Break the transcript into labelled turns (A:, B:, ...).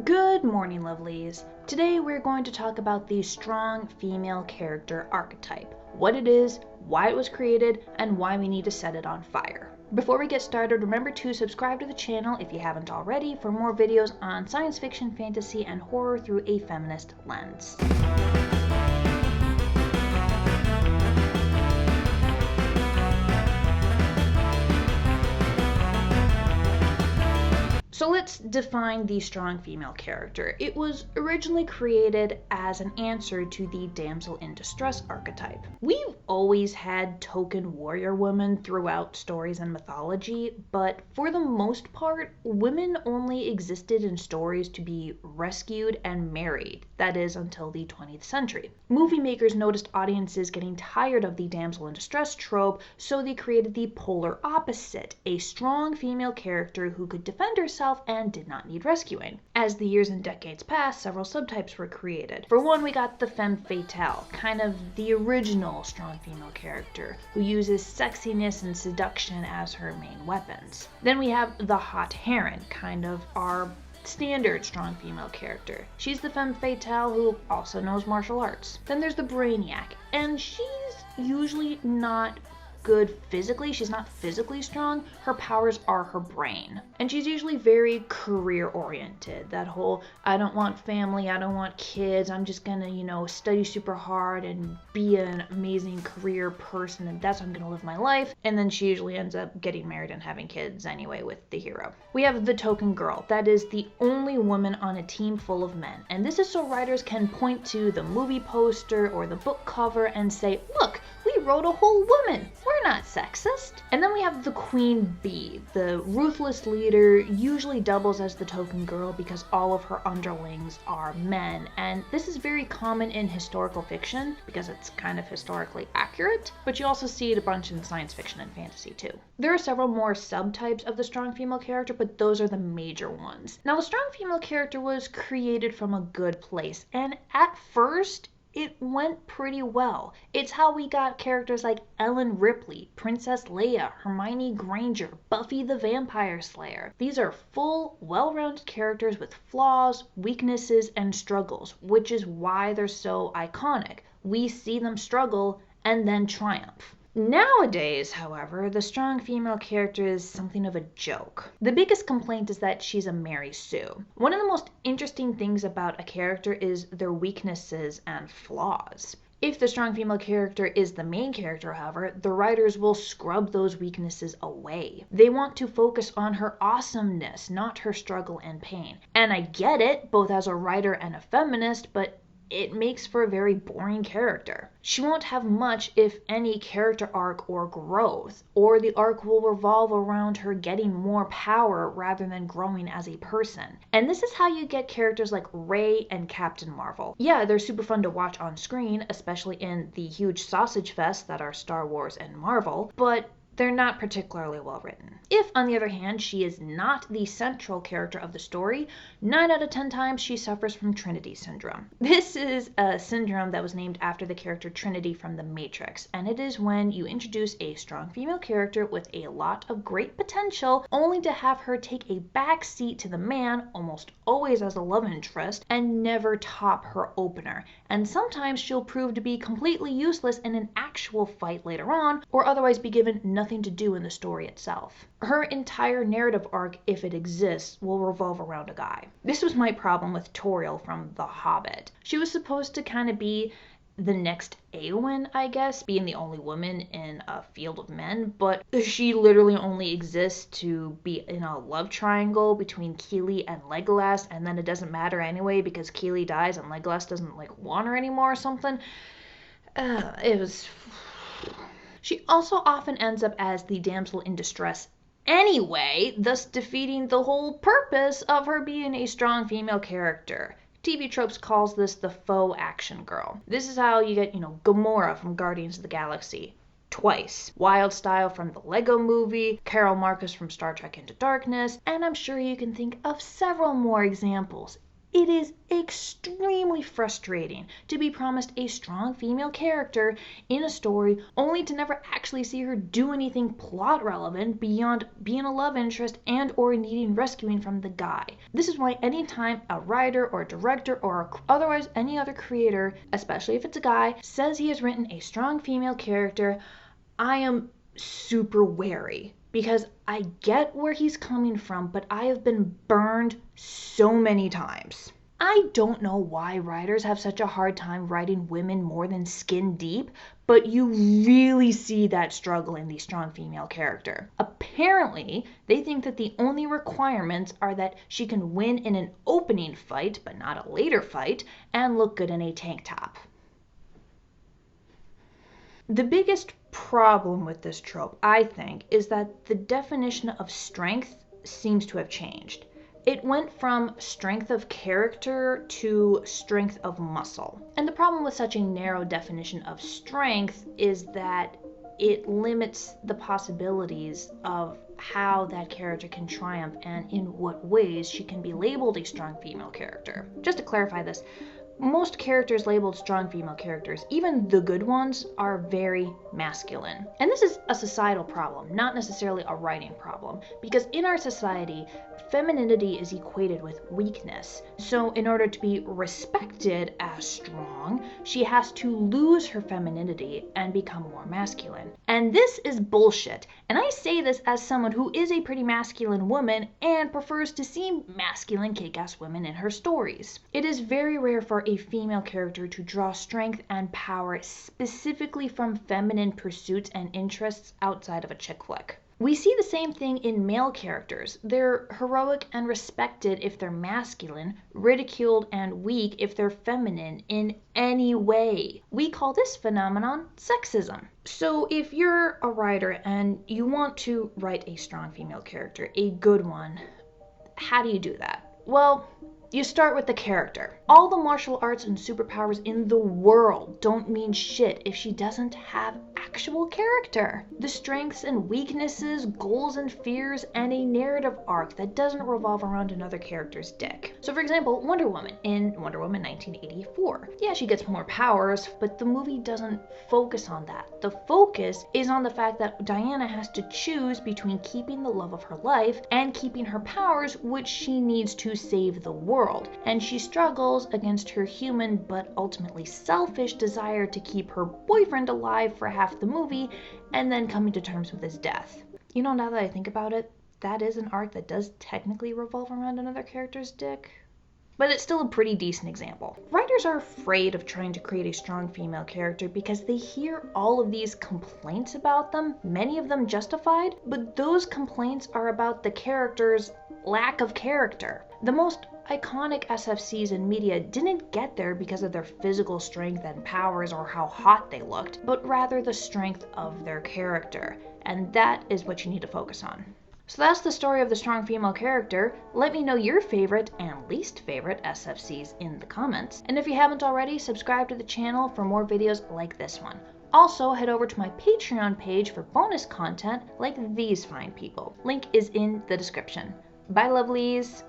A: Good morning, lovelies. Today we're going to talk about the strong female character archetype, what it is, why it was created, and why we need to set it on fire. Before we get started, remember to subscribe to the channel if you haven't already for more videos on science fiction, fantasy, and horror through a feminist lens. So let's define the strong female character. It was originally created as an answer to the damsel in distress archetype. We've always had token warrior women throughout stories and mythology, but for the most part, women only existed in stories to be rescued and married, that is, until the 20th century. Movie makers noticed audiences getting tired of the damsel in distress trope, so they created the polar opposite, a strong female character who could defend herself and did not need rescuing. As the years and decades passed, several subtypes were created. For one, we got the femme fatale, kind of the original strong female character, who uses sexiness and seduction as her main weapons. Then we have the hot heron, kind of our standard strong female character. She's the femme fatale who also knows martial arts. Then there's the brainiac, and she's usually not good physically. She's not physically strong. Her powers are her brain. And she's usually very career oriented. That whole, I don't want family, I don't want kids, I'm just gonna, study super hard and be an amazing career person, and that's how I'm gonna live my life. And then she usually ends up getting married and having kids anyway with the hero. We have the token girl. That is the only woman on a team full of men. And this is so writers can point to the movie poster or the book cover and say, look, we wrote a whole woman. We're not sexist. And then we have the queen bee. The ruthless leader usually doubles as the token girl because all of her underlings are men. And this is very common in historical fiction because it's kind of historically accurate, but you also see it a bunch in science fiction and fantasy too. There are several more subtypes of the strong female character, but those are the major ones. Now, the strong female character was created from a good place, and at first, it went pretty well. It's how we got characters like Ellen Ripley, Princess Leia, Hermione Granger, Buffy the Vampire Slayer. These are full, well-rounded characters with flaws, weaknesses, and struggles, which is why they're so iconic. We see them struggle and then triumph. Nowadays, however, the strong female character is something of a joke. The biggest complaint is that she's a Mary Sue. One of the most interesting things about a character is their weaknesses and flaws. If the strong female character is the main character, however, the writers will scrub those weaknesses away. They want to focus on her awesomeness, not her struggle and pain. And I get it, both as a writer and a feminist, but it makes for a very boring character. She won't have much, if any, character arc or growth, or the arc will revolve around her getting more power rather than growing as a person. And this is how you get characters like Rey and Captain Marvel. Yeah, they're super fun to watch on screen, especially in the huge sausage fest that are Star Wars and Marvel, but they're not particularly well written. If, on the other hand, she is not the central character of the story, 9 out of 10 times she suffers from Trinity Syndrome. This is a syndrome that was named after the character Trinity from The Matrix, and it is when you introduce a strong female character with a lot of great potential, only to have her take a back seat to the man, almost always as a love interest, and never top her opener. And sometimes she'll prove to be completely useless in an actual fight later on, or otherwise be given nothing to do in the story itself. Her entire narrative arc, if it exists, will revolve around a guy. This was my problem with Toriel from The Hobbit. She was supposed to kind of be the next Eowyn, I guess, being the only woman in a field of men, but she literally only exists to be in a love triangle between Keely and Legolas, and then it doesn't matter anyway because Keely dies and Legolas doesn't want her anymore or something. It was... She also often ends up as the damsel in distress anyway, thus defeating the whole purpose of her being a strong female character. TV Tropes calls this the faux action girl. This is how you get, Gamora from Guardians of the Galaxy. Twice. Wildstyle from the Lego Movie, Carol Marcus from Star Trek Into Darkness, and I'm sure you can think of several more examples. It is extremely frustrating to be promised a strong female character in a story only to never actually see her do anything plot relevant beyond being a love interest and or needing rescuing from the guy. This is why anytime a writer or director or otherwise any other creator, especially if it's a guy, says he has written a strong female character, I am super wary. Because I get where he's coming from, but I have been burned so many times. I don't know why writers have such a hard time writing women more than skin deep, but you really see that struggle in the strong female character. Apparently, they think that the only requirements are that she can win in an opening fight, but not a later fight, and look good in a tank top. The biggest problem with this trope, I think, is that the definition of strength seems to have changed. It went from strength of character to strength of muscle. And the problem with such a narrow definition of strength is that it limits the possibilities of how that character can triumph and in what ways she can be labeled a strong female character. Just to clarify this, most characters labeled strong female characters, even the good ones, are very masculine. And this is a societal problem, not necessarily a writing problem, because in our society, femininity is equated with weakness. So in order to be respected as strong, she has to lose her femininity and become more masculine. And this is bullshit. And I say this as someone who is a pretty masculine woman and prefers to see masculine kick-ass women in her stories. It is very rare for a female character to draw strength and power specifically from feminine pursuits and interests outside of a chick flick. We see the same thing in male characters. They're heroic and respected if they're masculine, ridiculed and weak if they're feminine in any way. We call this phenomenon sexism. So if you're a writer and you want to write a strong female character, a good one, how do you do that? Well, you start with the character. All the martial arts and superpowers in the world don't mean shit if she doesn't have actual character. The strengths and weaknesses, goals and fears, and a narrative arc that doesn't revolve around another character's dick. So for example, Wonder Woman in Wonder Woman 1984. Yeah, she gets more powers, but the movie doesn't focus on that. The focus is on the fact that Diana has to choose between keeping the love of her life and keeping her powers, which she needs to save the world. And she struggles against her human but ultimately selfish desire to keep her boyfriend alive for half the movie and then coming to terms with his death. You know, now that I think about it, that is an arc that does technically revolve around another character's dick. But it's still a pretty decent example. Writers are afraid of trying to create a strong female character because they hear all of these complaints about them, many of them justified, but those complaints are about the character's lack of character. The most iconic SFCs in media didn't get there because of their physical strength and powers or how hot they looked, but rather the strength of their character. And that is what you need to focus on. So that's the story of the strong female character. Let me know your favorite and least favorite SFCs in the comments. And if you haven't already, subscribe to the channel for more videos like this one. Also, head over to my Patreon page for bonus content like these fine people. Link is in the description. Bye, lovelies!